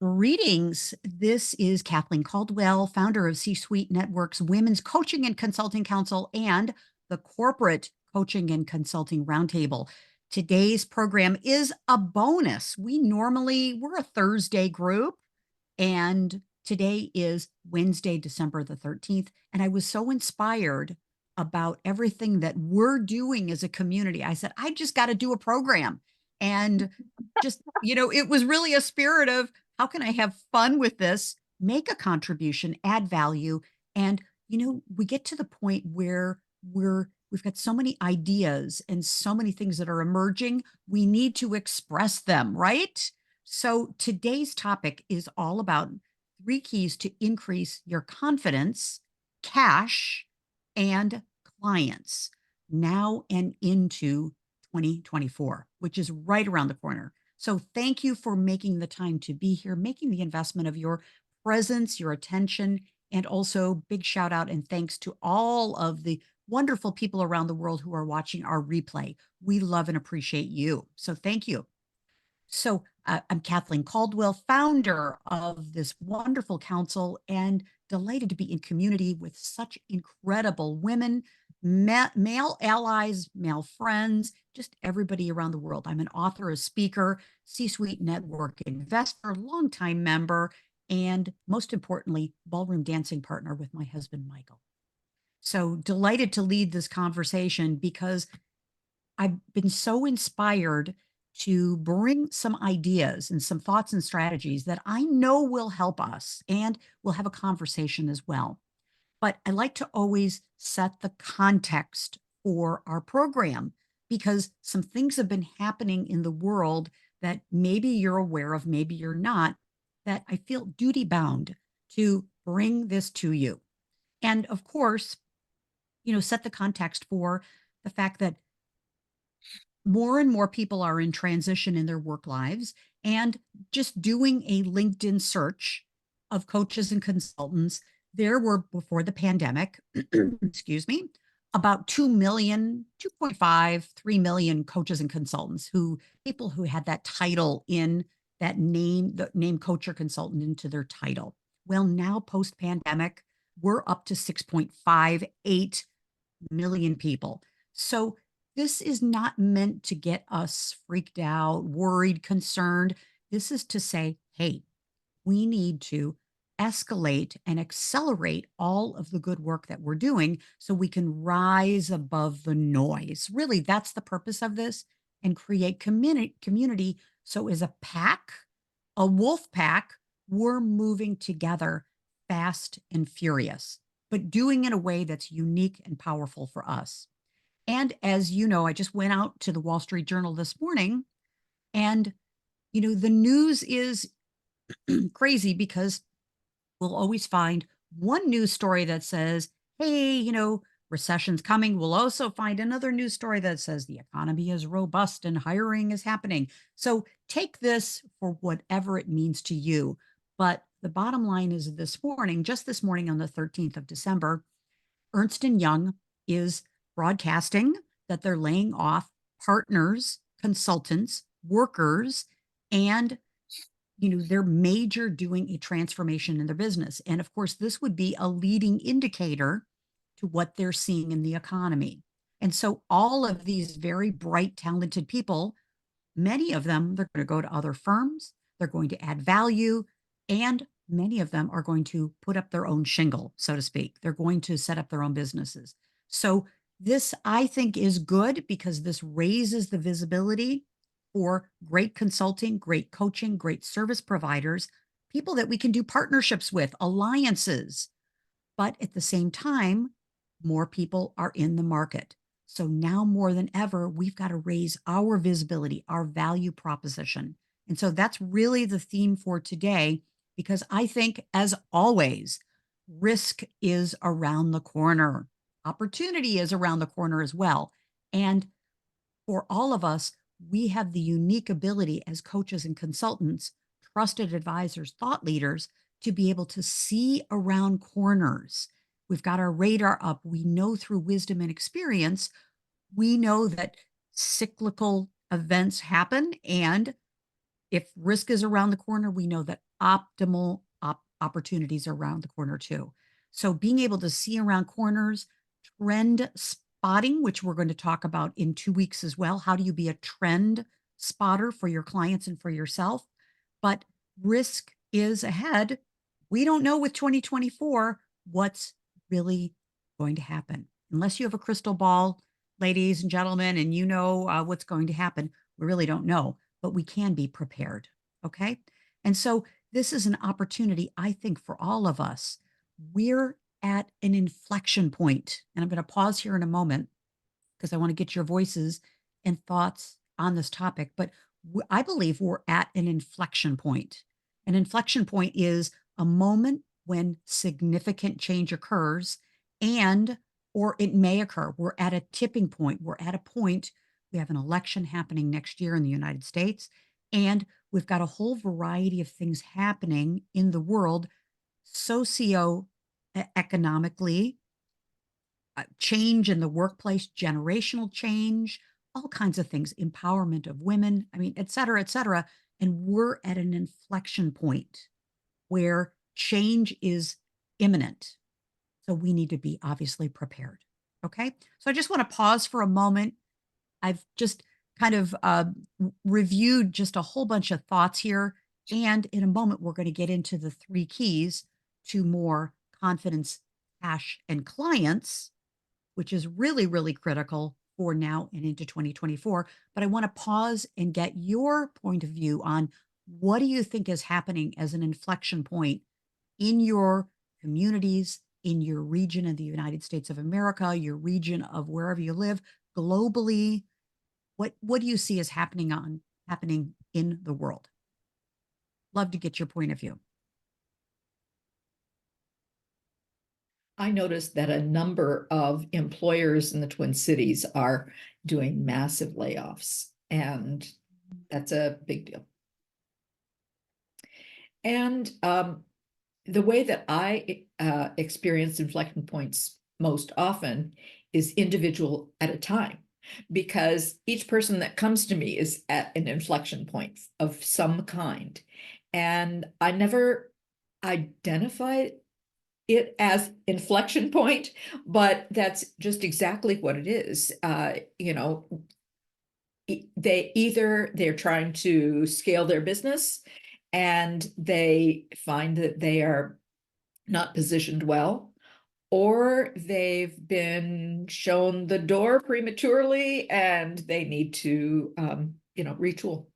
Greetings. This is Kathleen Caldwell, founder of C-Suite Network's Women's Coaching and Consulting Council and the Corporate Coaching and Consulting Roundtable. Today's program is a bonus. We're a Thursday group, and today is Wednesday, December the 13th. And I was so inspired about everything that we're doing as a community. I said, I just got to do a program. And it was really a spirit of how can I have fun with this, make a contribution, add value. And, we get to the point where we've got so many ideas and so many things that are emerging. We need to express them, right? So today's topic is all about three keys to increase your confidence, cash, and clients now and into 2024, which is right around the corner. So thank you for making the time to be here, making the investment of your presence, your attention, and also big shout out and thanks to all of the wonderful people around the world who are watching our replay. We love and appreciate you. So thank you. So I'm Kathleen Caldwell, founder of this wonderful council, and delighted to be in community with such incredible women, male allies, male friends, just everybody around the world. I'm an author, a speaker, C-Suite Network investor, longtime member, and most importantly, ballroom dancing partner with my husband, Michael. So delighted to lead this conversation because I've been so inspired to bring some ideas and some thoughts and strategies that I know will help us, and we'll have a conversation as well. But I like to always set the context for our program because some things have been happening in the world that maybe you're aware of, maybe you're not, that I feel duty bound to bring this to you. And of course, set the context for the fact that more and more people are in transition in their work lives, and just doing a LinkedIn search of coaches and consultants, there were before the pandemic, excuse me, about 2 million, 2.5, 3 million coaches and consultants people who had that title in that name, the name coach or consultant into their title. Well, now post pandemic, we're up to 6.58 million people. So this is not meant to get us freaked out, worried, concerned. This is to say, hey, we need to escalate and accelerate all of the good work that we're doing so we can rise above the noise. Really, that's the purpose of this, and create community. So as a pack, a wolf pack, we're moving together fast and furious, but doing it in a way that's unique and powerful for us. And as you know, I just went out to the Wall Street Journal this morning, and the news is crazy because we'll always find one news story that says, hey, recession's coming. We'll also find another news story that says the economy is robust and hiring is happening. So take this for whatever it means to you. But the bottom line is just this morning on the 13th of December, Ernst & Young is broadcasting that they're laying off partners, consultants, workers, and they're major doing a transformation in their business. And of course, this would be a leading indicator to what they're seeing in the economy. And so all of these very bright, talented people, many of them, they're going to go to other firms, they're going to add value, and many of them are going to put up their own shingle, so to speak. They're going to set up their own businesses. So this, I think, is good because this raises the visibility for great consulting, great coaching, great service providers, people that we can do partnerships with, alliances. But at the same time, more people are in the market. So now more than ever, we've got to raise our visibility, our value proposition. And so that's really the theme for today, because I think, as always, risk is around the corner. Opportunity is around the corner as well. And for all of us, we have the unique ability as coaches and consultants, trusted advisors, thought leaders, to be able to see around corners. We've got our radar up. We know through wisdom and experience, we know that cyclical events happen, and If risk is around the corner, we know that optimal opportunities are around the corner too. So being able to see around corners, trend spotting, which we're going to talk about in 2 weeks as well. How do you be a trend spotter for your clients and for yourself? But risk is ahead. We don't know with 2024 what's really going to happen. Unless you have a crystal ball, ladies and gentlemen, and you know what's going to happen, we really don't know, but we can be prepared. Okay. And so this is an opportunity, I think, for all of us. We're at an inflection point, and I'm going to pause here in a moment because I want to get your voices and thoughts on this topic. But I believe we're at an inflection point. An inflection point is a moment when significant change occurs and or it may occur. We're at a tipping point. We're at a point. We have an election happening next year in the United States, and we've got a whole variety of things happening in the world socio economically, change in the workplace, generational change, all kinds of things, empowerment of women, I mean, et cetera, et cetera. And we're at an inflection point where change is imminent. So we need to be obviously prepared. Okay. So I just want to pause for a moment. I've just kind of reviewed just a whole bunch of thoughts here. And in a moment, we're going to get into the 3 keys to more confidence, cash, and clients, which is really, really critical for now and into 2024. But I want to pause and get your point of view on what do you think is happening as an inflection point in your communities, in your region of the United States of America, your region of wherever you live, globally? What do you see as happening in the world? Love to get your point of view. I noticed that a number of employers in the Twin Cities are doing massive layoffs, and that's a big deal. And the way that I experience inflection points most often is individual at a time, because each person that comes to me is at an inflection point of some kind. And I never identify it as inflection point, but that's just exactly what it is. They're trying to scale their business and they find that they are not positioned well, or they've been shown the door prematurely and they need to retool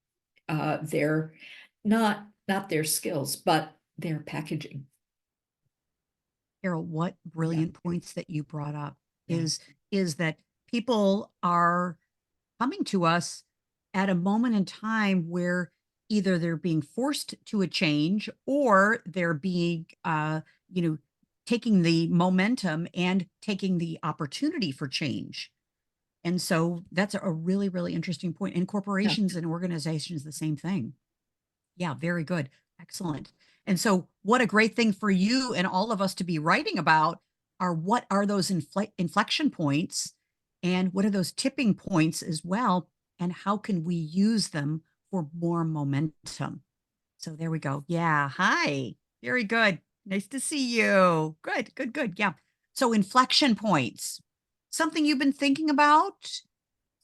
their not their skills, but their packaging. Carol, what Yeah, brilliant points that you brought up yeah. is that people are coming to us at a moment in time where either they're being forced to a change or they're being you know taking the momentum and taking the opportunity for change. And so that's a really, really interesting point. And Yeah. corporations and organizations, the same thing. Yeah, very good. Excellent. And so what a great thing for you and all of us to be writing about are what are those inflection points and what are those tipping points as well, and how can we use them for more momentum? So there we go. Yeah. Hi. Very good. Nice to see you. Good, good, good. Yeah. So inflection points, something you've been thinking about,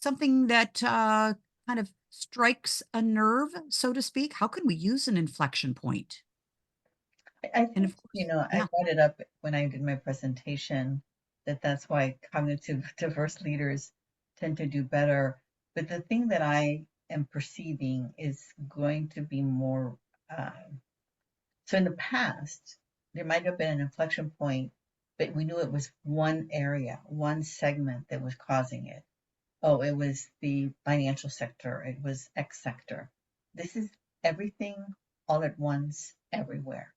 something that kind of strikes a nerve, so to speak. How can we use an inflection point? I And think, of course, I yeah, brought it up when I did my presentation that that's why cognitive diverse leaders tend to do better. But the thing that I am perceiving is going to be more. So in the past, there might have been an inflection point, but we knew it was one area, one segment that was causing it. Oh, it was the financial sector, it was X sector. This is everything all at once, everywhere.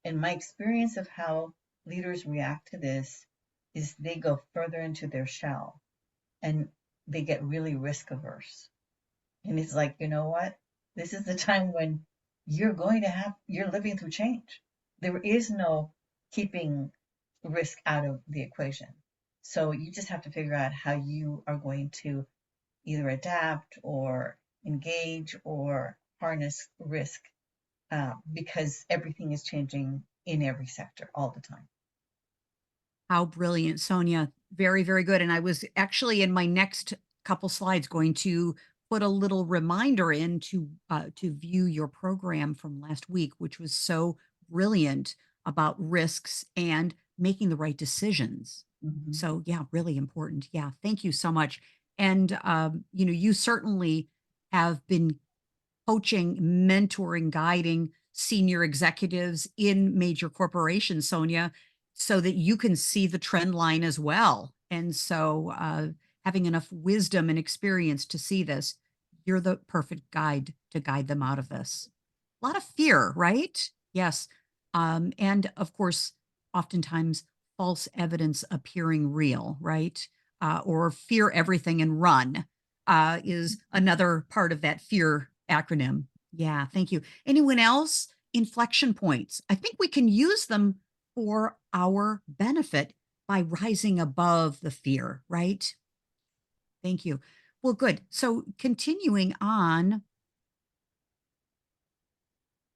And my experience of how leaders react to this is they go further into their shell and they get really risk averse. And it's like, you know what? This is the time when you're living through change. There is no keeping risk out of the equation. So you just have to figure out how you are going to either adapt or engage or harness risk because everything is changing in every sector all the time. How brilliant, Sonia. Very, very good. And I was actually in my next couple slides going to put a little reminder in to view your program from last week, which was so brilliant about risks and making the right decisions. Mhm. So yeah, really important. Yeah, thank you so much. And you certainly have been coaching, mentoring, guiding senior executives in major corporations, Sonia, so that you can see the trend line as well. And so, having enough wisdom and experience to see this, you're the perfect guide to guide them out of this. A lot of fear, right? Yes. And of course, oftentimes false evidence appearing real, right? Or fear everything and run is another part of that fear acronym. Yeah, thank you. Anyone else? Inflection points. I think we can use them for our benefit by rising above the fear, right? Thank you. Well, good. So continuing on,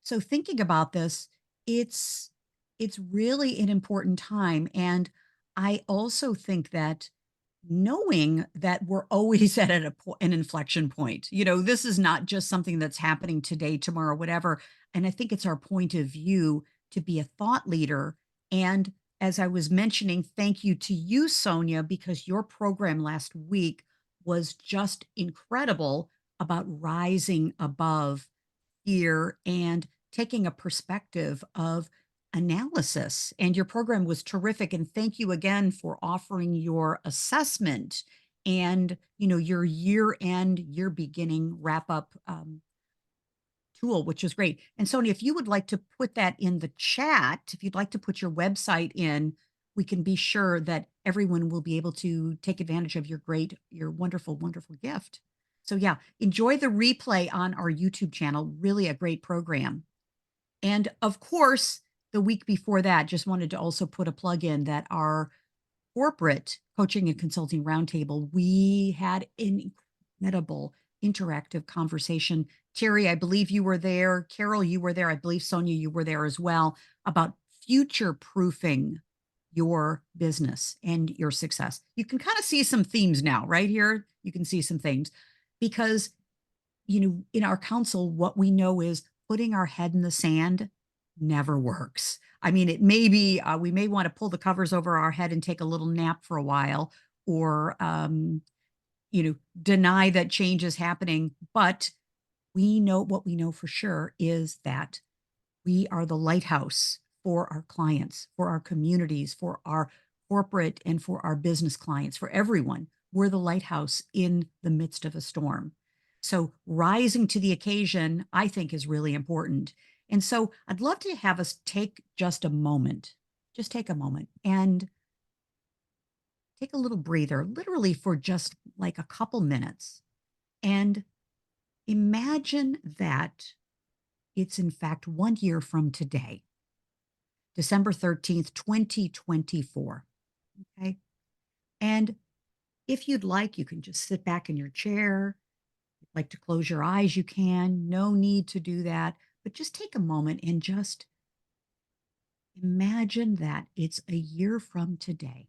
so thinking about this, it's it's really an important time. And I also think that knowing that we're always at an inflection point. This is not just something that's happening today, tomorrow, whatever. And I think it's our point of view to be a thought leader. And as I was mentioning, thank you to you, Sonia, because your program last week was just incredible about rising above fear and taking a perspective of analysis. And your program was terrific. And thank you again for offering your assessment and your year end, year beginning wrap up tool, which is great. And Sonia, if you would like to put that in the chat, if you'd like to put your website in, we can be sure that everyone will be able to take advantage of your wonderful, wonderful gift. So yeah, enjoy the replay on our YouTube channel. Really a great program. And of course, the week before that, just wanted to also put a plug in that our corporate coaching and consulting roundtable, we had an incredible interactive conversation. Terry, I believe you were there. Carol, you were there. I believe Sonia, you were there as well, about future proofing your business and your success. You can kind of see some themes now, right here. You can see some themes because in our council, what we know is putting our head in the sand never works. I mean, it may be, we may want to pull the covers over our head and take a little nap for a while or, deny that change is happening. But what we know for sure is that we are the lighthouse for our clients, for our communities, for our corporate and for our business clients, for everyone. We're the lighthouse in the midst of a storm. So rising to the occasion, I think, is really important. And so I'd love to have us take just take a moment and take a little breather, literally for just like a couple minutes, and imagine that it's in fact 1 year from today. December 13th, 2024. Okay. And if you'd like, you can just sit back in your chair. If you'd like to close your eyes, you can. No need to do that. But just take a moment and just imagine that it's a year from today.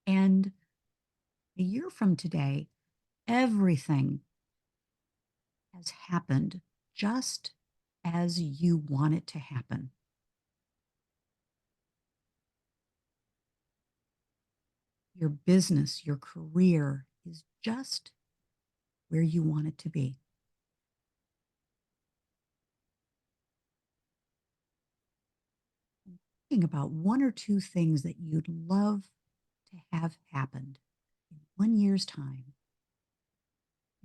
And a year from today, everything has happened just as you want it to happen. Your business, your career is just where you want it to be. Thinking about one or two things that you'd love to have happened in 1 year's time.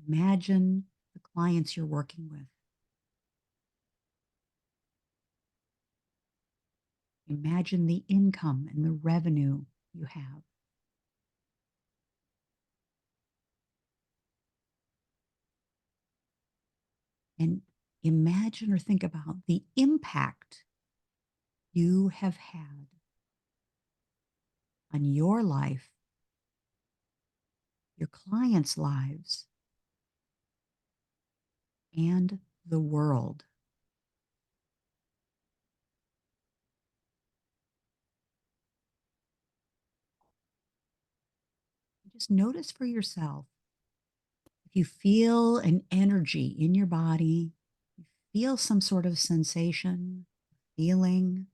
Imagine the clients you're working with. Imagine the income and the revenue you have. And imagine or think about the impact you have had on your life, your clients' lives, and the world. Just notice for yourself if you feel an energy in your body, you feel some sort of sensation, feeling,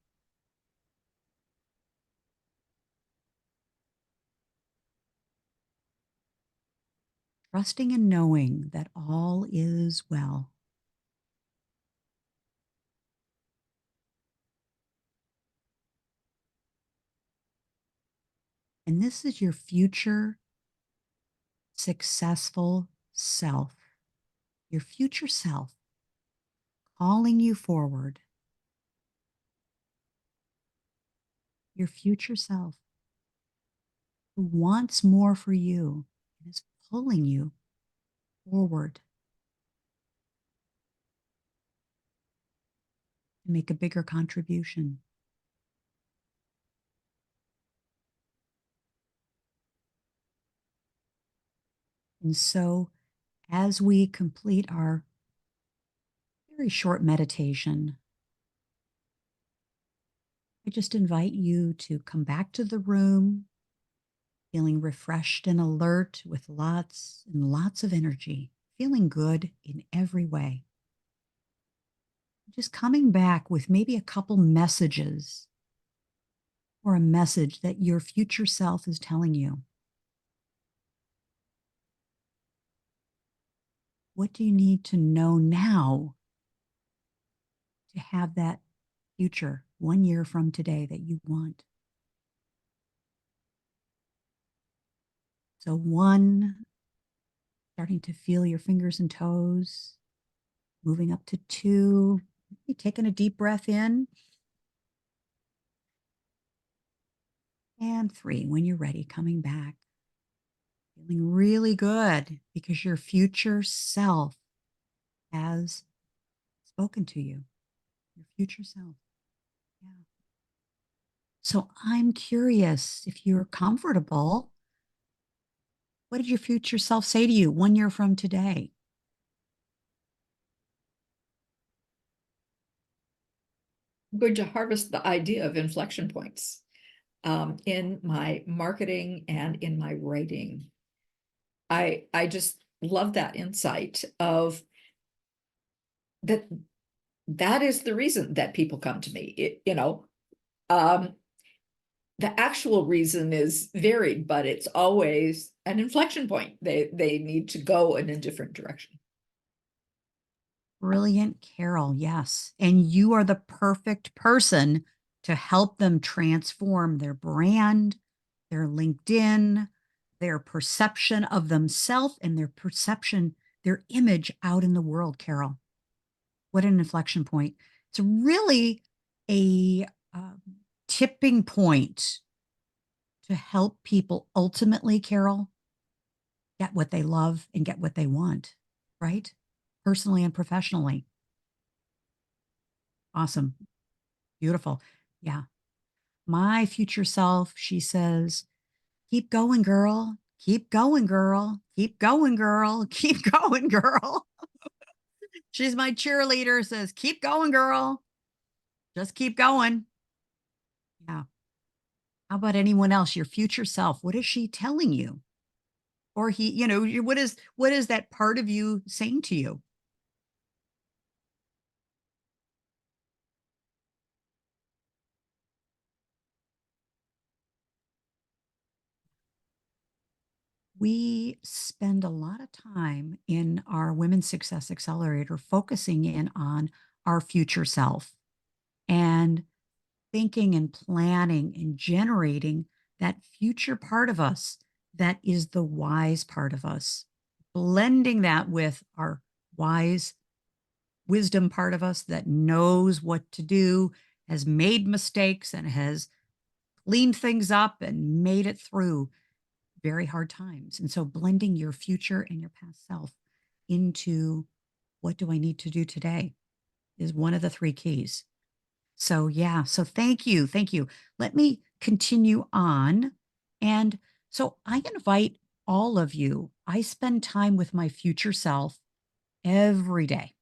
trusting and knowing that all is well. And this is your future successful self, your future self calling you forward, your future self who wants more for you and is pulling you forward to make a bigger contribution. And so, as we complete our very short meditation, I just invite you to come back to the room feeling refreshed and alert with lots and lots of energy, feeling good in every way. Just coming back with maybe a couple messages or a message that your future self is telling you. What do you need to know now to have that future 1 year from today that you want? So, one, starting to feel your fingers and toes, moving up to two, maybe taking a deep breath in, and three, when you're ready, coming back, feeling really good because your future self has spoken to you, your future self. Yeah. So I'm curious if you're comfortable. What did your future self say to you 1 year from today? I'm going to harvest the idea of inflection points in my marketing and in my writing. I just love that insight of that. That is the reason that people come to me. Um, the actual reason is varied, but it's always an inflection point. They need to go in a different direction. Brilliant, Carol. Yes. And you are the perfect person to help them transform their brand, their LinkedIn, their perception of themselves, and their perception, their image out in the world, Carol. What an inflection point. It's really a um, tipping point to help people ultimately, Carol, get what they love and get what they want, right? Personally and professionally. Awesome. Beautiful. Yeah. My future self, she says, keep going, girl. Keep going, girl. Keep going, girl. Keep going, girl. She's my cheerleader, says, keep going, girl. Just keep going. Yeah. How about anyone else? Your future self. What is she telling you? Or he, what is that part of you saying to you? We spend a lot of time in our Women's Success Accelerator focusing in on our future self and thinking and planning and generating that future part of us that is the wise part of us, blending that with our wise wisdom part of us that knows what to do, has made mistakes, and has cleaned things up and made it through very hard times. And so blending your future and your past self into what do I need to do today is one of the three keys. So, yeah. So, thank you. Thank you. Let me continue on. And so, I invite all of you, I spend time with my future self every day,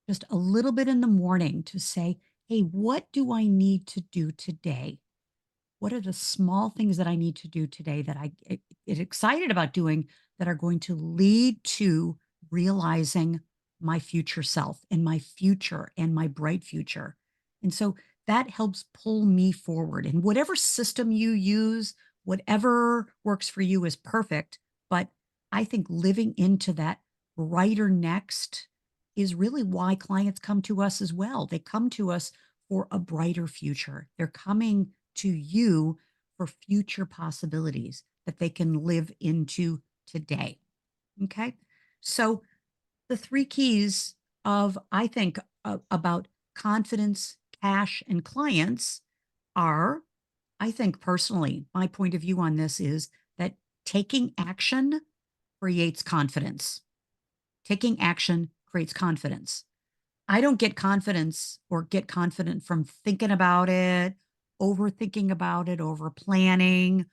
just a little bit in the morning to say, hey, what do I need to do today? What are the small things that I need to do today that get excited about doing that are going to lead to realizing my future self and my future and my bright future? And so that helps pull me forward. And whatever system you use, whatever works for you is perfect. But I think living into that brighter next is really why clients come to us as well. They come to us for a brighter future. They're coming to you for future possibilities that they can live into today. Okay. So the three keys of, I think, about confidence, cash, and clients are, I think personally, my point of view on this is that taking action creates confidence. Taking action creates confidence. I don't get confidence or get confident from thinking about it, overthinking about it, over planning,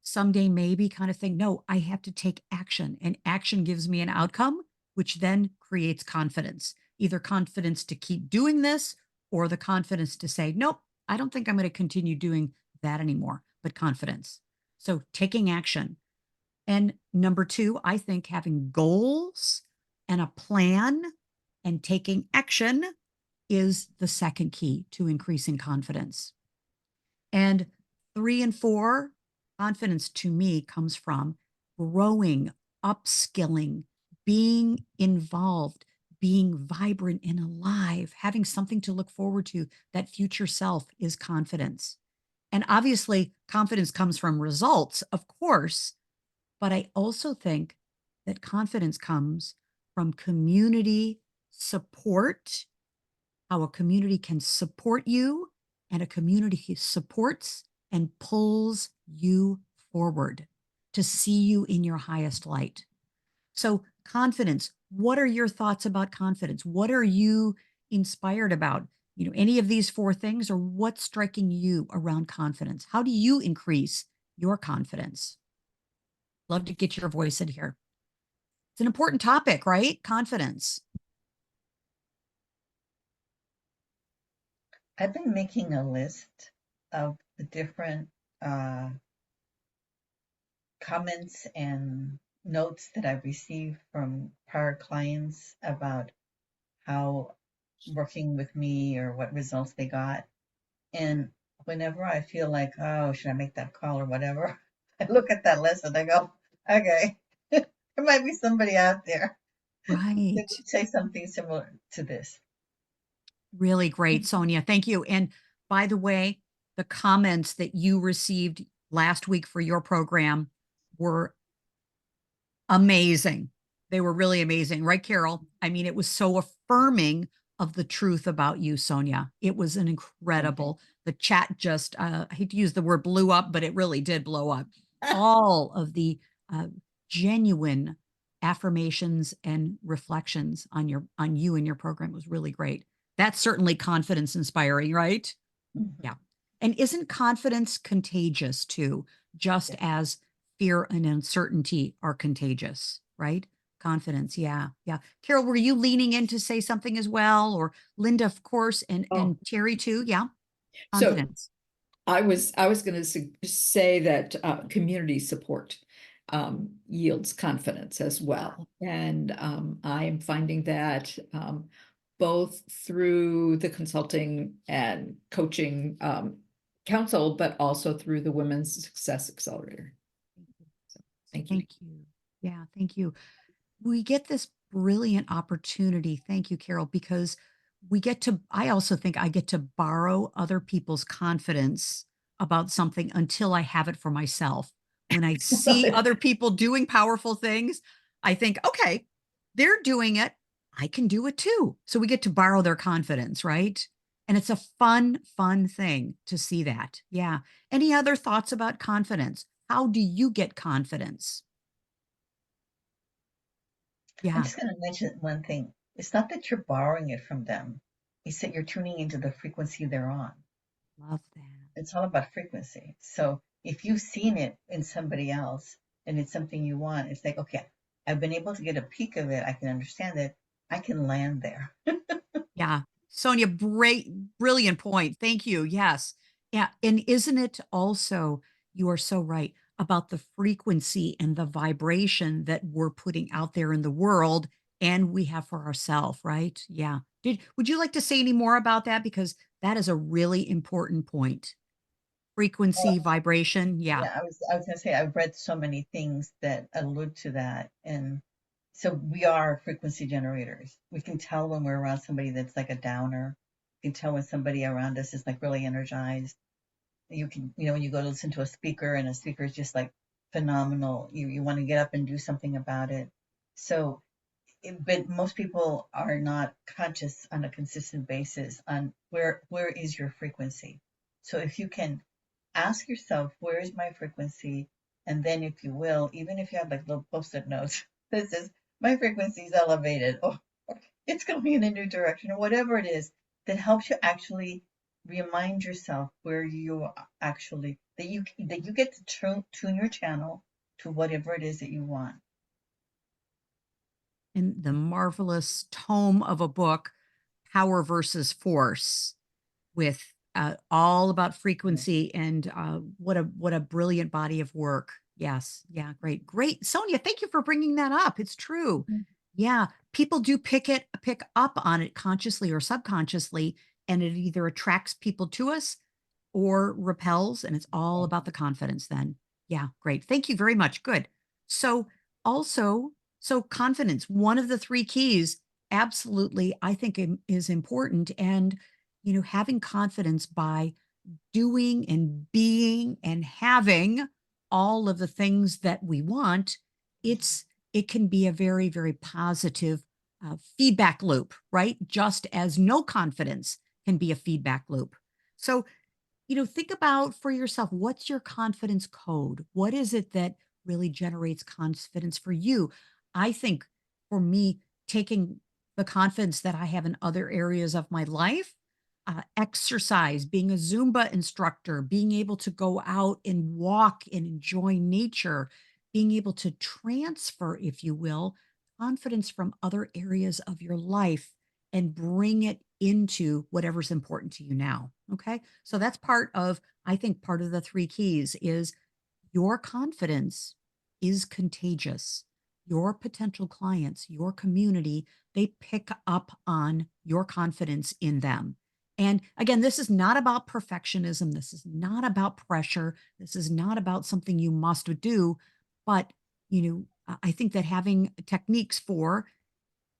someday maybe kind of thing. No, I have to take action, and action gives me an outcome, which then creates confidence, either confidence to keep doing this or the confidence to say, nope, I don't think I'm going to continue doing that anymore, but confidence. So taking action. And number two, I think having goals and a plan and taking action is the second key to increasing confidence. And three and four, confidence to me comes from growing, upskilling, being involved, being vibrant and alive, having something to look forward to. That future self is confidence. And obviously, confidence comes from results, of course, but I also think that confidence comes from community support, how a community can support you, and a community supports and pulls you forward to see you in your highest light. So, confidence, what are your thoughts about confidence? What are you inspired about? Any of these four things, or what's striking you around confidence? How do you increase your confidence? Love to get your voice in here. It's an important topic, right? Confidence. I've been making a list of the different comments and notes that I've received from prior clients about how working with me or what results they got. And whenever I feel like, oh, should I make that call or whatever, I look at that list and I go, okay, there might be somebody out there that Right. would say something similar to this. Really great, Sonia. Thank you. And by the way, the comments that you received last week for your program were amazing. They were really amazing, right, Carol? I mean, it was so affirming of the truth about you, Sonia. It was an Okay. incredible. The chat just, I hate to use the word blew up, but it really did blow up. All of the uh, genuine affirmations and reflections on you and your program was really great. That's certainly confidence inspiring, right? Mhm. Yeah. And isn't confidence contagious too, just Yes. as fear and uncertainty are contagious, right? Confidence. Yeah. Yeah. Carol, were you leaning in to say something as well? Or Linda, of course, and Oh, Terry too. Yeah. so Confidence. I was going to say that community support yields confidence as well, and I am finding that both through the consulting and coaching council, but also through the Women's Success Accelerator. So, thank you. Thank you. Yeah. Thank you. We get this brilliant opportunity. Thank you, Carol, because I also think I get to borrow other people's confidence about something until I have it for myself. When I see other people doing powerful things, I think, okay, they're doing it. I can do it too. So we get to borrow their confidence, right? And it's a fun, fun thing to see that. Yeah. Any other thoughts about confidence? How do you get confidence? I'm Yeah. just going to mention one thing. It's not that you're borrowing it from them. It's that you're tuning into the frequency they're on. Love that. It's all about frequency. So if you've seen it in somebody else and it's something you want, it's like, okay, I've been able to get a peek of it. I can understand it. I can land there. Yeah. Sonia, brilliant point. Thank you. Yes. Yeah. And isn't it also, you are so right about the frequency and the vibration that we're putting out there in the world and we have for ourselves, right? Yeah. Would you like to say any more about that? Because that is a really important point. Frequency, vibration. Yeah. Yeah, I was gonna say I've read so many things that allude to that, and so we are frequency generators. We can tell when we're around somebody that's like a downer. We can tell when somebody around us is like really energized. You can, when you go to listen to a speaker and a speaker is just like phenomenal, you want to get up and do something about it. So, but most people are not conscious on a consistent basis on where is your frequency. So if you can ask yourself, where is my frequency? And then, if you will, even if you have like little post-it notes that says, my frequency is elevated, or it's going in a new direction, or whatever it is, that helps you actually remind yourself where you actually, that you get to tune your channel to whatever it is that you want. In the marvelous tome of a book, Power versus Force, with all about Yeah. frequency and what a brilliant body of work. Yes, yeah, great, Sonia. Thank you for bringing that up. It's true. Yeah, people do pick up on it consciously or subconsciously, and it either attracts people to us or repels, and it's all about the confidence. Then, yeah, great. Thank you very much. Good. So also, so confidence, one of the three keys, absolutely, I think is important, and having confidence by doing and being and having all of the things that we want, it can be a very, very positive feedback loop, right? Just as no confidence can be a feedback loop. So, think about for yourself, what's your confidence code? What is it that really generates confidence for you? I think for me, taking the confidence that I have in other areas of my life, exercise, being a Zumba instructor, being able to go out and walk and enjoy nature, being able to transfer, if you will, confidence from other areas of your life and bring it into whatever's important to you now. Okay. So that's I think part of the three keys is your confidence is contagious. Your potential clients, your community, they pick up on your confidence in them. And again, this is not about perfectionism. This is not about pressure. This is not about something you must do. But, I think that having techniques for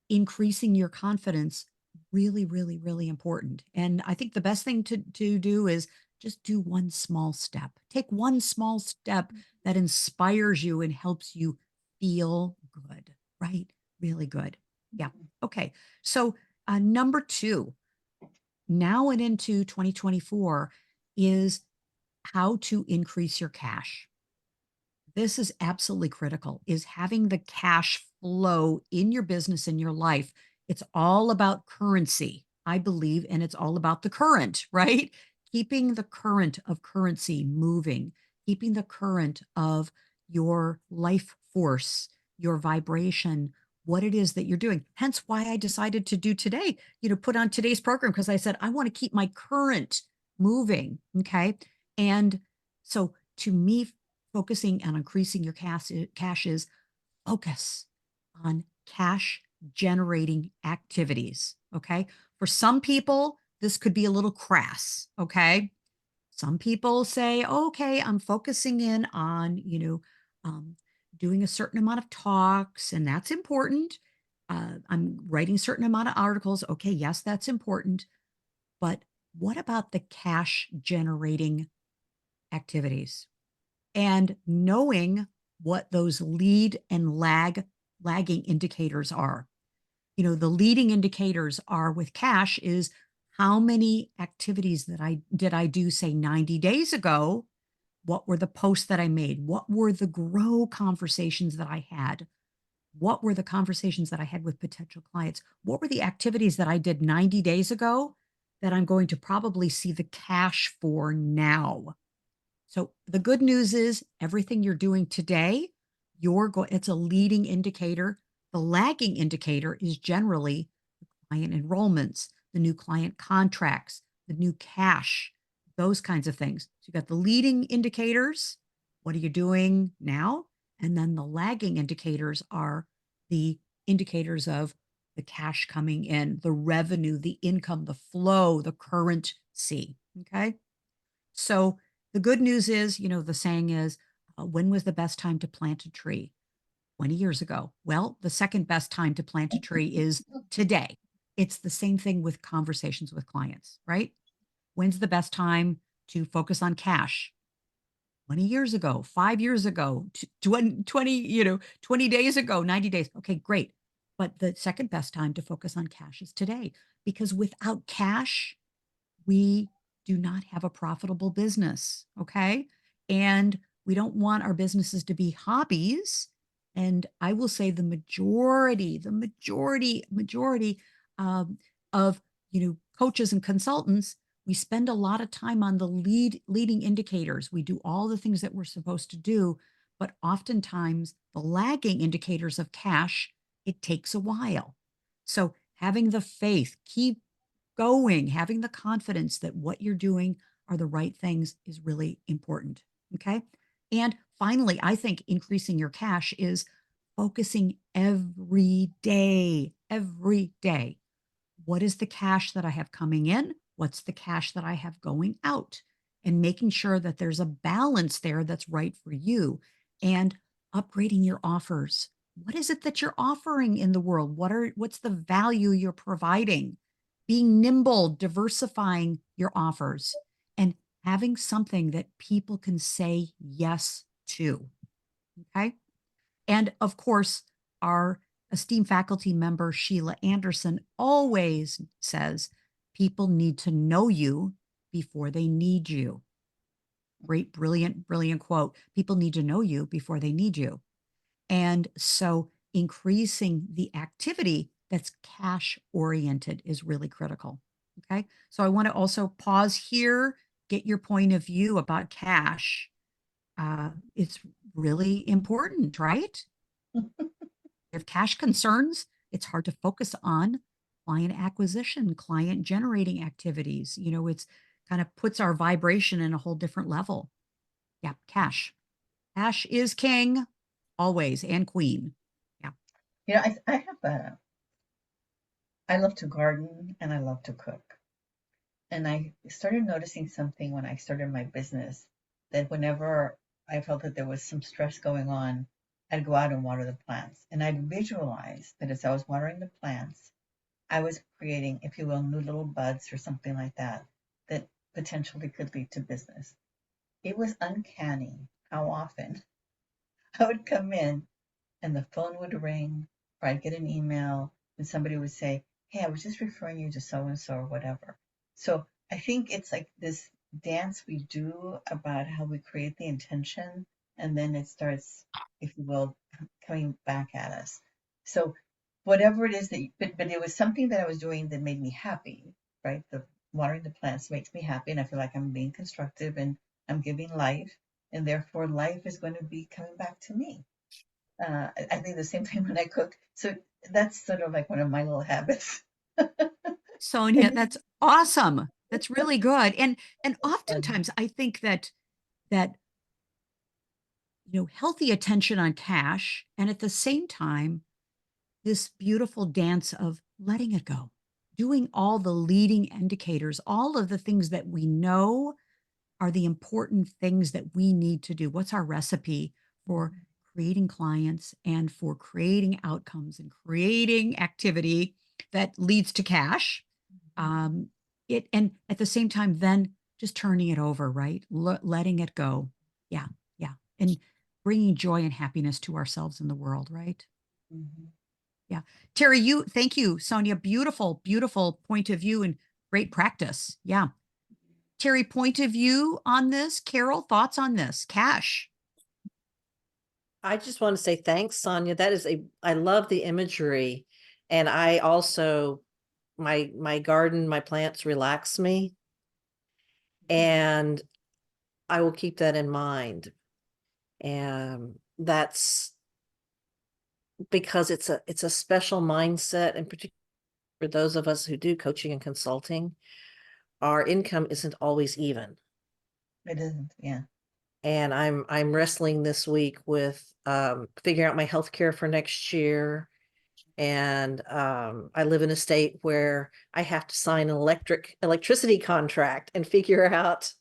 increasing your confidence really, really, really important. And I think the best thing to do is just do one small step. Take one small step that inspires you and helps you feel good, right? Really good. Yeah. Okay. So number two, now and into 2024, is how to increase your cash. This is absolutely critical, is having the cash flow in your business, in your life. It's all about currency, I believe, and it's all about the current, right? Keeping the current of currency moving, keeping the current of your life force, your vibration, what it is that you're doing. Hence why I decided to do today, put on today's program, because I said, I want to keep my current moving. Okay. And so to me, focusing on increasing your cash is focus on cash generating activities. Okay. For some people, this could be a little crass. Okay. Some people say, okay, I'm focusing in on, um, doing a certain amount of talks, and that's important. I'm writing a certain amount of articles. Okay. Yes, that's important. But what about the cash generating activities? And knowing what those lead and lagging indicators are. The leading indicators are with cash is how many activities that I do, say, 90 days ago. What were the posts that I made? What were the grow conversations that I had? What were the conversations that I had with potential clients? What were the activities that I did 90 days ago that I'm going to probably see the cash for now? So the good news is everything you're doing today, it's a leading indicator The lagging indicator is generally client enrollments, the new client contracts, the new cash, those kinds of things. So you got the leading indicators. What are you doing now? And then the lagging indicators are the indicators of the cash coming in, the revenue, the income, the flow, the currency. Okay. So the good news is, the saying is, when was the best time to plant a tree? 20 years ago. Well, the second best time to plant a tree is today. It's the same thing with conversations with clients, right? When's the best time to focus on cash? 20 years ago, 5 years ago, 20, 20 days ago, 90 days. Okay, great. But the second best time to focus on cash is today, because without cash, we do not have a profitable business. Okay. And we don't want our businesses to be hobbies. And I will say the majority of, coaches and consultants, we spend a lot of time on the leading indicators. We do all the things that we're supposed to do, but oftentimes the lagging indicators of cash, it takes a while. So having the faith, keep going, having the confidence that what you're doing are the right things is really important. Okay. And finally, I think increasing your cash is focusing every day. What is the cash that I have coming in? What's the cash that I have going out? And making sure that there's a balance there that's right for you, and upgrading your offers. What is it that you're offering in the world? What's the value you're providing? Being nimble, diversifying your offers, and having something that people can say yes to. Okay. And of course, our esteemed faculty member, Sheila Anderson, always says people need to know you before they need you. Great, brilliant quote. People need to know you before they need you. And so increasing the activity that's cash oriented is really critical. Okay. So I want to also pause here, get your point of view about cash. It's really important, right? If cash concerns, it's hard to focus on client acquisition, client generating activities. It's kind of puts our vibration in a whole different level. Yeah, cash. Cash is king always, and queen. Yeah. I love to garden and I love to cook. And I started noticing something when I started my business, that whenever I felt that there was some stress going on, I'd go out and water the plants. And I'd visualize that as I was watering the plants, I was creating, if you will, new little buds or something like that, that potentially could lead to business. It was uncanny how often I would come in and the phone would ring, or I'd get an email and somebody would say, "Hey, I was just referring you to so and so," or whatever. So I think it's like this dance we do about how we create the intention, and then it starts, if you will, coming back at us. So whatever it is but it was something that I was doing that made me happy, right? The watering the plants makes me happy, and I feel like I'm being constructive and I'm giving life, and therefore life is going to be coming back to me. I think the same thing when I cook. So that's sort of like one of my little habits. Sonia, that's awesome. That's really good. And Fun. oftentimes I think that healthy attention on cash, and at the same time this beautiful dance of letting it go, doing all the leading indicators, all of the things that we know are the important things that we need to do. What's our recipe for creating clients and for creating outcomes and creating activity that leads to cash? Um, and at the same time, then just turning it over, right? Letting it go. Yeah, yeah, and bringing joy and happiness to ourselves and the world, right? Mhm. Yeah. Terry, thank you, Sonia. Beautiful point of view and great practice. Yeah. Terry, point of view on this. Carol, thoughts on this? Cash. I just want to say thanks, Sonia. I love the imagery. And I also, my garden, my plants relax me. And I will keep that in mind. And that's because it's a special mindset, and particularly for those of us who do coaching and consulting, our income isn't always even. It isn't, yeah. And I'm wrestling this week with figuring out my health care for next year. And I live in a state where I have to sign an electricity contract and figure out,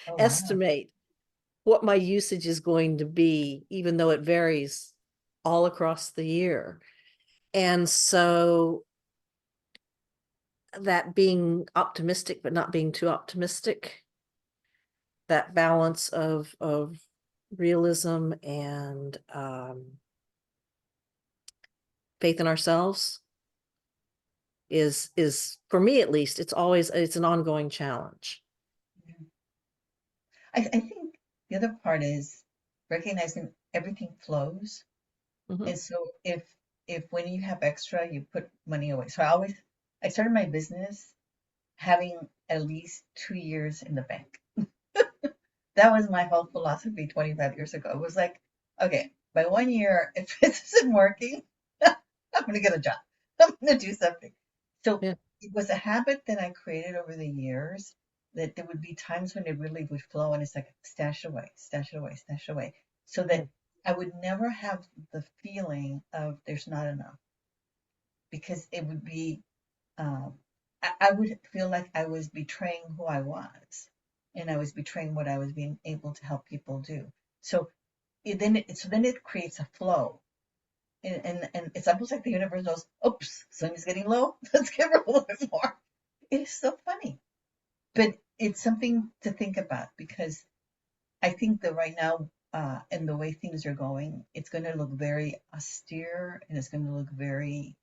Oh, wow. estimate what my usage is going to be, even though it varies all across the year. And so that being optimistic, but not being too optimistic, that balance of realism and faith in ourselves is for me at least, it's an ongoing challenge. I think the other part is recognizing everything flows. Mhm. And so if when you have extra, you put money away. So I started my business having at least 2 years in the bank. That was my whole philosophy 25 years ago. It was like, okay, by 1 year, if this isn't working, I'm gonna get a job. I'm gonna do something. So Yeah. it was a habit that I created over the years that there would be times when it really would flow and it's like stash away, stash away, stash away. So Yeah. that I would never have the feeling of there's not enough because it would be I would feel like I was betraying who I was, and I was betraying what I was being able to help people do. So then it creates a flow, and it's almost like the universe knows, oops, Sonia's getting low. Let's give her a little bit more. It's so funny, but it's something to think about because I think that right now, and the way things are going, it's going to look very austere and it's going to look very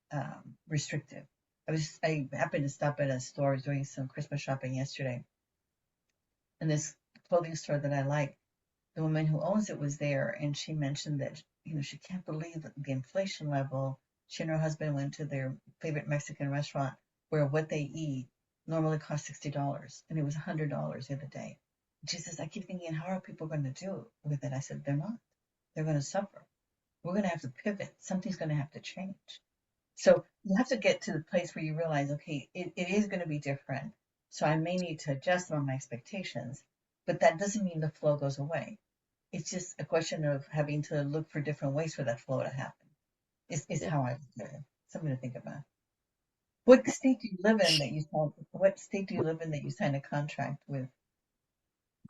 restrictive. I happened to stop at a store. I was doing some Christmas shopping yesterday, and this clothing store that I like, the woman who owns it was there, and she mentioned that she can't believe the inflation level. She and her husband went to their favorite Mexican restaurant where what they eat normally costs $60, and it was $100 the other day. And she says, I keep thinking, how are people going to do with it? I said, they're not. They're going to suffer. We're going to have to pivot. Something's going to have to change. So you have to get to the place where you realize, okay, it is going to be different. So I may need to adjust some of my expectations, but that doesn't mean the flow goes away. It's just a question of having to look for different ways for that flow to happen. Is Yeah. how I look at it. Something to think about. What state do you live in that you signed? What state do you live in that you signed a contract with?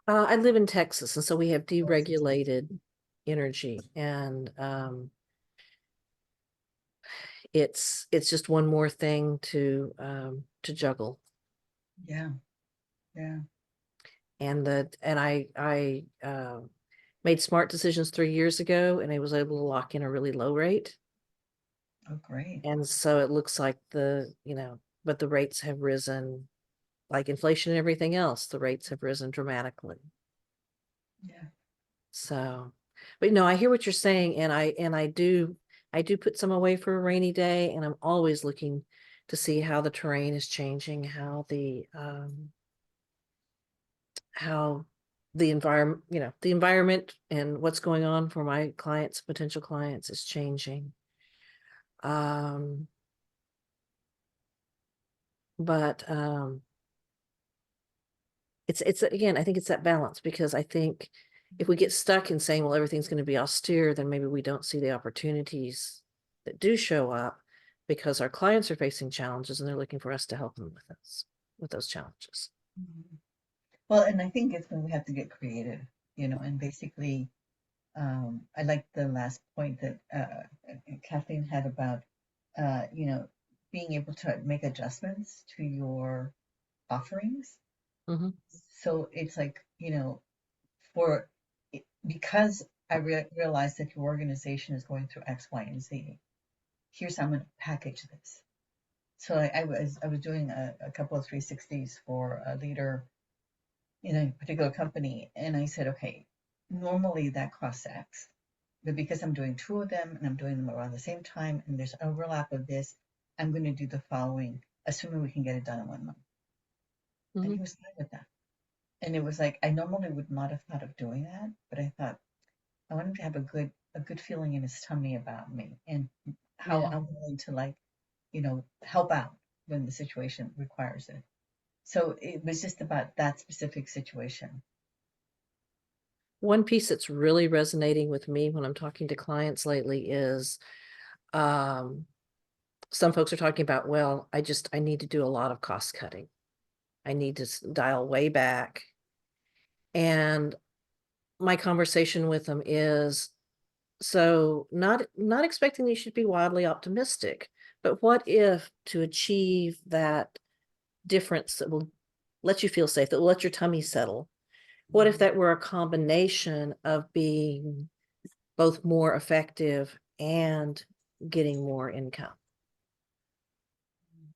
I live in Texas, and so we have Texas? deregulated energy, and it's just one more thing to juggle. Yeah, yeah. And I made smart decisions 3 years ago, and I was able to lock in a really low rate. Oh, great. And so it looks like but the rates have risen, like inflation and everything else. The rates have risen dramatically. Yeah. So, but no, I hear what you're saying, and I do put some away for a rainy day, and I'm always looking to see how the terrain is changing, how the environment and what's going on for my clients, potential clients, is changing. Um, but it's again, I think it's that balance, because I think if we get stuck in saying, well, everything's going to be austere, then maybe we don't see the opportunities that do show up, because our clients are facing challenges and they're looking for us to help them with those challenges. Mhm. Well, and I think it's when we have to get creative, and basically, I like the last point that Kathleen had about, uh, you know, being able to make adjustments to your offerings. Hmm. So it's like, for because I realized that your organization is going through X, Y, and Z. Here's how I'm going to package this. So I was doing a couple of 360s for a leader in a particular company, and I said, okay, normally that costs X, but because I'm doing two of them and I'm doing them around the same time, and there's overlap of this, I'm going to do the following, assuming we can get it done in 1 month. And Hmm. he was fine with that. And it was like, I normally would not have thought of doing that, but I thought I wanted to have a good a good feeling in his tummy about me and how Yeah. I'm willing to, like, help out when the situation requires it. So it was just about that specific situation. One piece that's really resonating with me when I'm talking to clients lately is um, some folks are talking about, well, I need to do a lot of cost cutting. I need to dial way back. And my conversation with them is, so not expecting you should be wildly optimistic, but what if to achieve that difference that will let you feel safe, that will let your tummy settle? What if that were a combination of being both more effective and getting more income?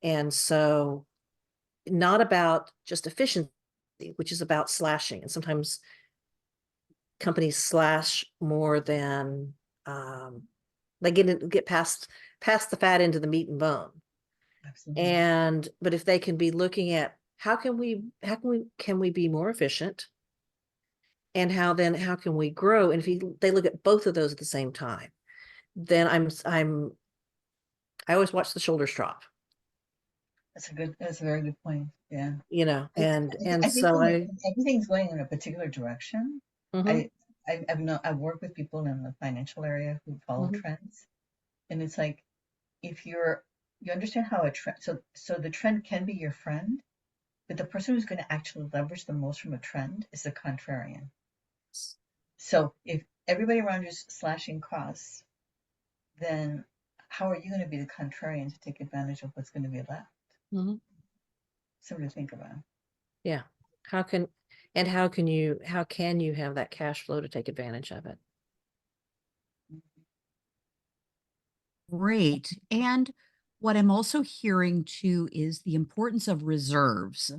And so not about just efficiency, which is about slashing. And sometimes companies slash more than they get past the fat into the meat and bone. Absolutely. But if they can be looking at how can we be more efficient, and how can we grow? And if they look at both of those at the same time, then I always watch the shoulders drop, That's a very good point. Yeah. I, and I think so when everything's going in a particular direction, mhm, I, I've worked with people in the financial area who follow mhm, trends, and it's like if you understand how a trend, so the trend can be your friend, but the person who's going to actually leverage the most from a trend is the contrarian. So if everybody around you is slashing costs, then how are you going to be the contrarian to take advantage of what's going to be left? mhm. Something to think about. Yeah. How can you have that cash flow to take advantage of it? Great. And what I'm also hearing too is the importance of reserves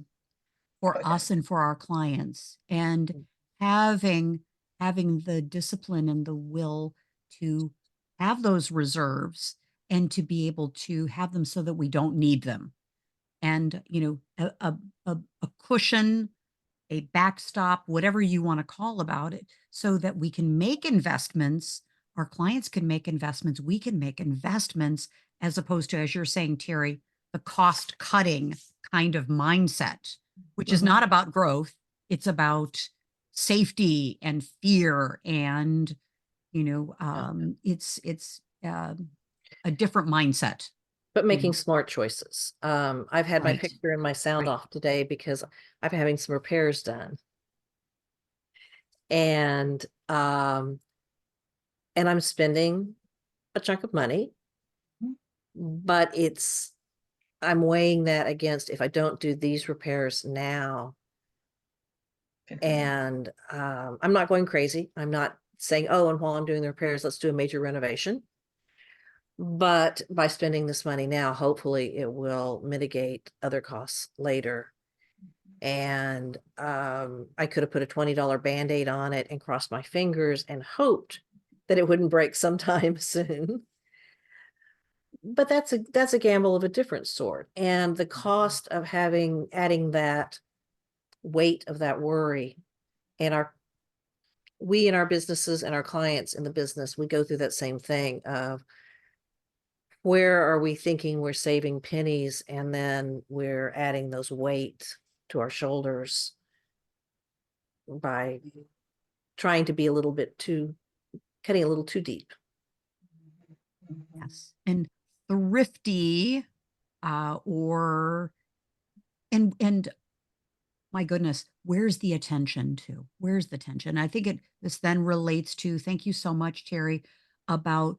for Oh, yeah. us and for our clients, and having having the discipline and the will to have those reserves and to be able to have them so that we don't need them. And a cushion, a backstop, whatever you want to call about it, so that we can make investments. Our clients can make investments. We can make investments, as opposed to, as you're saying, Terry, the cost cutting kind of mindset, which is Mhm. not about growth. It's about safety and fear. And, Yeah. a different mindset, But you making know, smart choices. I've had my right. picture and my sound Right. off today because I'm having some repairs done. And I'm spending a chunk of money, but I'm weighing that against if I don't do these repairs now, Good for you. and I'm not going crazy. I'm not saying, oh, and while I'm doing the repairs, let's do a major renovation. But by spending this money now, hopefully it will mitigate other costs later. And I could have put a $20 Band-Aid on it and crossed my fingers and hoped that it wouldn't break sometime soon. But that's a gamble of a different sort. And the cost of adding that weight of that worry, and we in our businesses and our clients in the business, we go through that same thing of where are we thinking we're saving pennies, and then we're adding those weight to our shoulders by trying to be cutting a little too deep. Yes. And thrifty, or and my goodness, where's the attention to? Where's the tension? I think this then relates to, thank you so much, Terry, about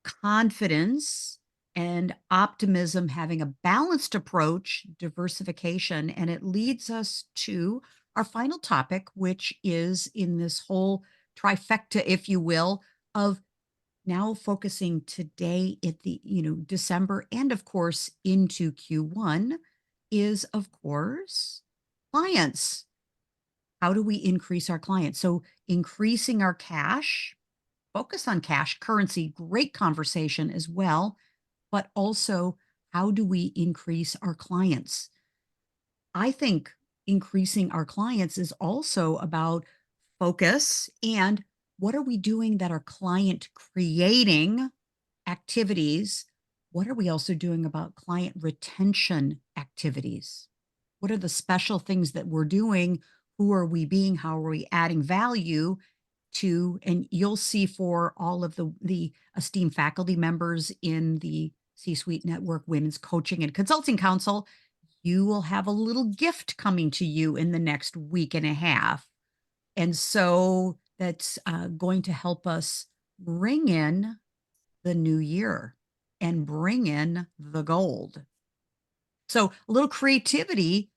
confidence and optimism, having a balanced approach, diversification. And it leads us to our final topic, which is in this whole trifecta, if you will, of now focusing today at the, December, and of course into Q1, is of course clients. How do we increase our clients? So increasing our cash, focus on cash, currency, great conversation as well, but also how do we increase our clients? I think increasing our clients is also about focus and what are we doing that are client creating activities? What are we also doing about client retention activities? What are the special things that we're doing? Who are we being? How are we adding value to? And you'll see for all of the esteemed faculty members in the C-Suite Network Women's Coaching and Consulting Council, you will have a little gift coming to you in the next week and a half. And so that's going to help us ring in the new year and bring in the gold. So a little creativity,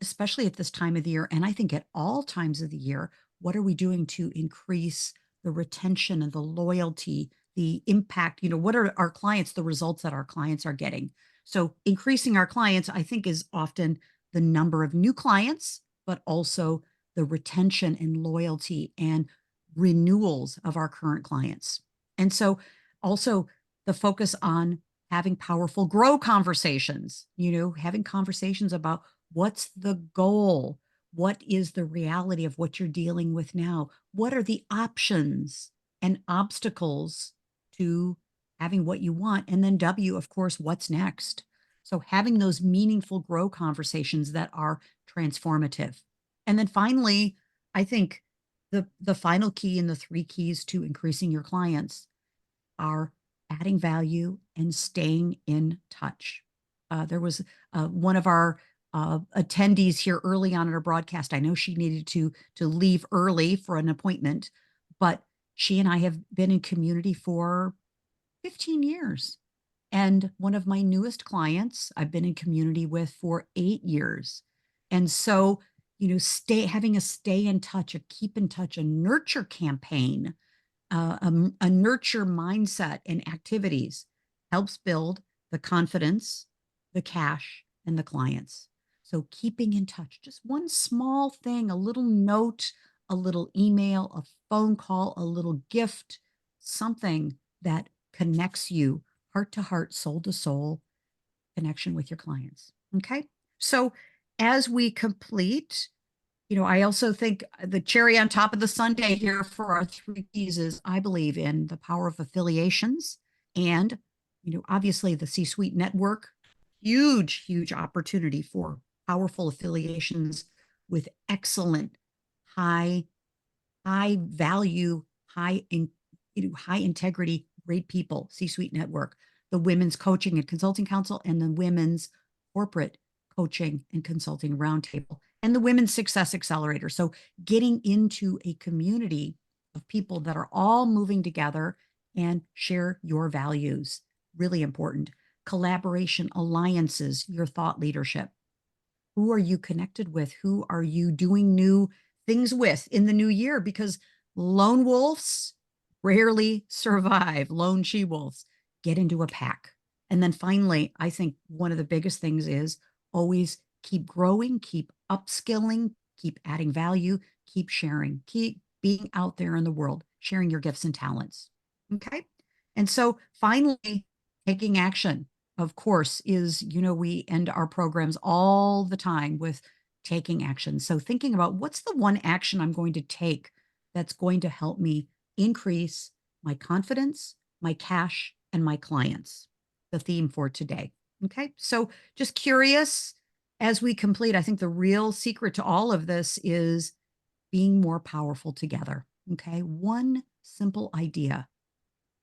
especially at this time of the year, and I think at all times of the year. What are we doing to increase the retention and the loyalty, the impact? What are our clients, the results that our clients are getting? So increasing our clients, I think, is often the number of new clients, but also the retention and loyalty and renewals of our current clients. And so also the focus on having powerful grow conversations, having conversations about what's the goal? What is the reality of what you're dealing with now? What are the options and obstacles to having what you want? And then W, of course, what's next? So having those meaningful grow conversations that are transformative. And then finally, I think the final key and the three keys to increasing your clients are adding value and staying in touch. There was one of our attendees here early on in our broadcast. I know she needed to leave early for an appointment, but she and I have been in community for 15 years. And one of my newest clients I've been in community with for 8 years. And so, having a stay in touch, a keep in touch, a nurture campaign, a nurture mindset and activities helps build the confidence, the cash, and the clients. So keeping in touch, just one small thing, a little note, a little email, a phone call, a little gift, something that connects you heart to heart, soul to soul connection with your clients. Okay. So as we complete, I also think the cherry on top of the sundae here for our three P's is I believe in the power of affiliations and, obviously the C-Suite network, huge, huge opportunity for powerful affiliations with excellent, high, high value, high integrity, great people, C-Suite network, the Women's Coaching and Consulting Council, and the Women's Corporate Coaching and Consulting Roundtable, and the Women's Success Accelerator. So getting into a community of people that are all moving together and share your values, really important. Collaboration, alliances, your thought leadership. Who are you connected with? Who are you doing new things with in the new year? Because lone wolves rarely survive. Lone she-wolves get into a pack. And then finally, I think one of the biggest things is always keep growing, keep upskilling, keep adding value, keep sharing, keep being out there in the world, sharing your gifts and talents. Okay. And so finally, taking action, of course, is, we end our programs all the time with taking action. So thinking about what's the one action I'm going to take that's going to help me increase my confidence, my cash, and my clients. The theme for today. Okay. So just curious as we complete, I think the real secret to all of this is being more powerful together. Okay. One simple idea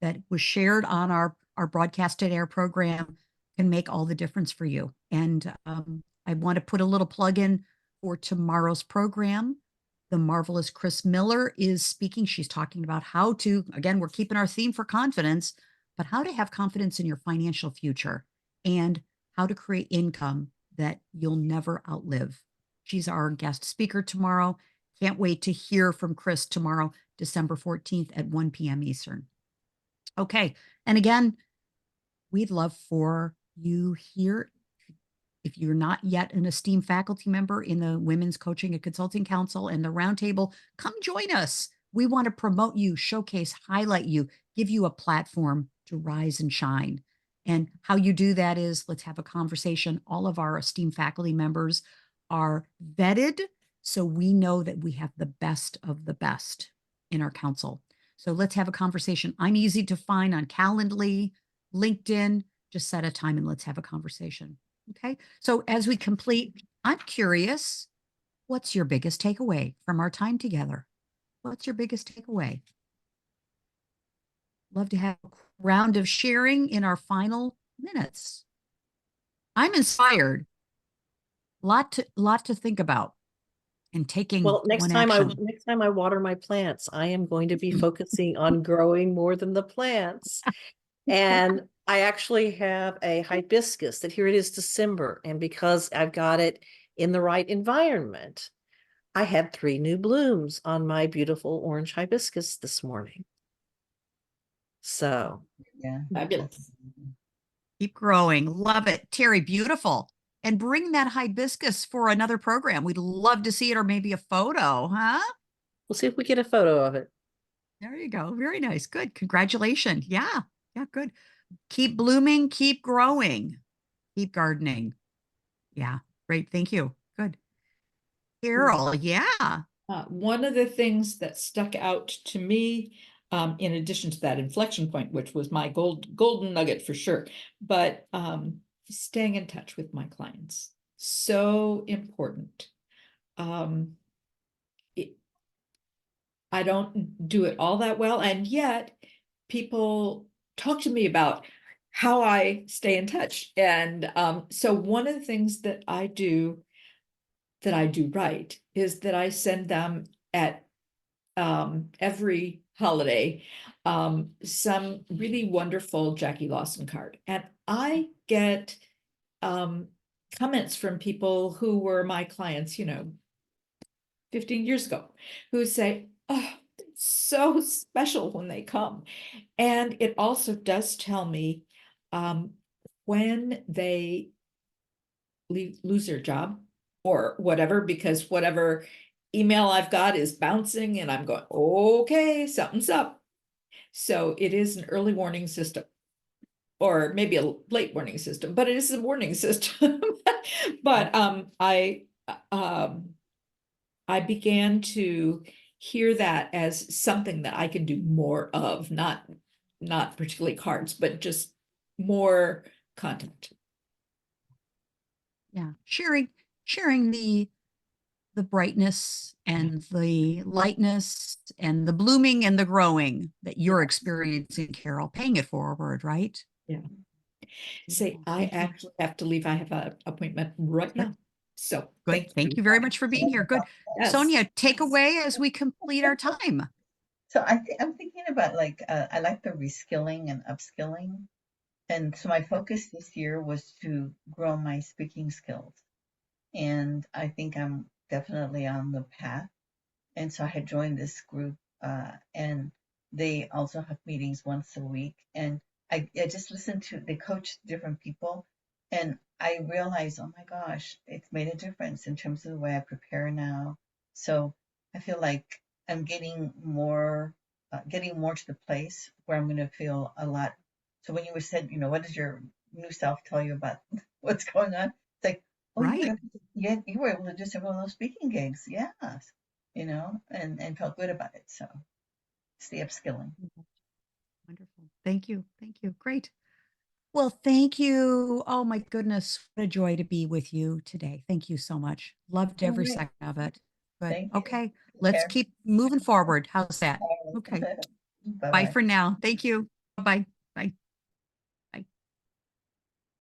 that was shared on our broadcast today, our program, can make all the difference for you. And I want to put a little plug in for tomorrow's program. The marvelous Chris Miller is speaking. She's talking about how to, again, we're keeping our theme for confidence, but how to have confidence in your financial future and how to create income that you'll never outlive. She's our guest speaker tomorrow. Can't wait to hear from Chris tomorrow, December 14th at 1 p.m. Eastern. Okay. And again, we'd love for you here. If you're not yet an esteemed faculty member in the Women's Coaching and Consulting Council and the Roundtable, come join us. We want to promote you, showcase, highlight you, give you a platform to rise and shine. And how you do that is let's have a conversation. All of our esteemed faculty members are vetted, so we know that we have the best of the best. in our council. So let's have a conversation. I'm easy to find on Calendly, LinkedIn. Just set a time and let's have a conversation. Okay. So as we complete, I'm curious, what's your biggest takeaway from our time together? What's your biggest takeaway? Love to have a round of sharing in our final minutes. I'm inspired. Lot to think about and taking Well, one action. next time I water my plants, I am going to be focusing on growing more than the plants. And I actually have a hibiscus that here it is December. And because I've got it in the right environment, I had 3 new blooms on my beautiful orange hibiscus this morning. So Yeah. Fabulous. that's amazing. Keep growing. Love it. Terry, beautiful. And bring that hibiscus for another program. We'd love to see it, or maybe a photo, huh? we'll see if we get a photo of it. There you go. Very nice. Good. Congratulations. Yeah. Yeah, good. Keep blooming, keep growing, keep gardening. Yeah. Great. Thank you. Good. Carol, yeah. One of the things that stuck out to me, in addition to that inflection point, which was my golden nugget for sure, but staying in touch with my clients, so important. I don't do it all that well, and yet people talk to me about how I stay in touch. And so one of the things that I do right is that I send them at every holiday some really wonderful Jackie Lawson card. And I get comments from people who were my clients, 15 years ago, who say, oh, it's so special when they come. And it also does tell me when they lose their job or whatever, because whatever email I've got is bouncing and I'm going, okay, something's up. So it is an early warning system, or maybe a late warning system, but it is a warning system. But I began to hear that as something that I can do more of, not particularly cards, but just more content. Yeah. Sharing the brightness and the lightness and the blooming and the growing that you're experiencing, Carol, paying it forward, right? Yeah. Say, Beautiful. I Thank you. actually have to leave. I have an appointment right Sure. now. So Good. Thank you very much for being here. Good. Yes. Sonia, take away as we complete our time. So I'm thinking about like I like the reskilling and upskilling. And so my focus this year was to grow my speaking skills. And I think I'm definitely on the path. And so I had joined this group, and they also have meetings once a week. And I just listened to, they coach different people. And I realized, oh my gosh, it's made a difference in terms of the way I prepare now. So I feel like I'm getting more to the place where I'm going to feel a lot. So when you were said, what does your new self tell you about what's going on? It's like, oh, Right. you were able to do several of those speaking gigs. Yes. And felt good about it. So it's the upskilling. Wonderful. Thank you. Thank you. Great. Well, thank you. Oh my goodness. What a joy to be with you today. Thank you so much. Loved All every right. second of it. Good. Thank you. Okay. Take Let's care. keep moving forward. How's that? Okay. Bye Bye bye. for now. Thank you. Bye-bye.